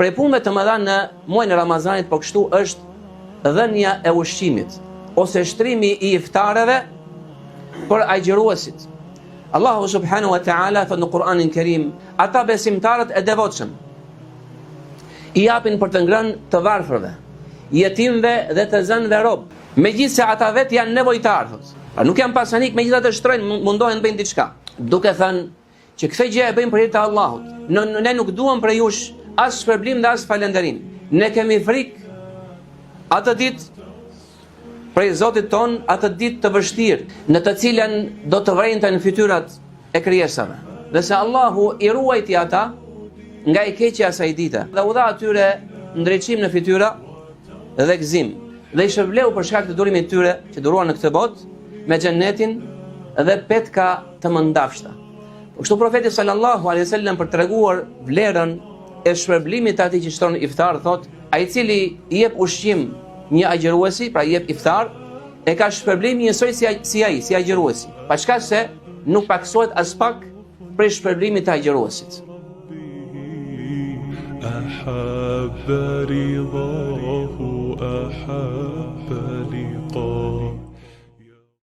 Prej punëve të mëdha në muajin e Ramazanit, po kështu është dhënia e ushqimit ose shtrimi i iftareve për agjëruesit. Allahu subhanahu wa ta'ala thot në Kur'anin Kerim, ata besimtarët e devotshëm i japin për të ngrënë të varfërve, jetimve dhe të zënëve rob, megjithse ata vetë janë nevojtarë. Nuk janë pasanik, megjithatë shtrojnë, mundohen të bëjnë diçka, duke thënë që këtë gjë e bëjmë për hir të Allahut. Ne nuk duam për jush as shpërblim dhe as falënderim. Ne kemi frikë atë ditë prej Zotit ton, atë ditë të vështirë, në të cilën do të vrejnë në fytyrat e krijesave. Dhe se Allahu i ruajti ata nga i keqja e asaj dite dhe u dha atyre ndriçim në fytyra dhe gëzim. Dhe i shërbleu për shkak të durimit të tyre që duruan në këtë botë me xhennetin dhe petka të mëndafshta. Kështu profeti sallallahu alaihi wasallam për treguar vlerën e shpërblimit të atij që shton iftar thot, ai i cili i jep ushqim një agjëruesi, pra i jep iftar, e ka shpërblim njësoj si ai, si agjëruesi, pa shkak se nuk paksohet as pak prej shpërblimit të agjëruesit. أحب رضاه أحب لقاه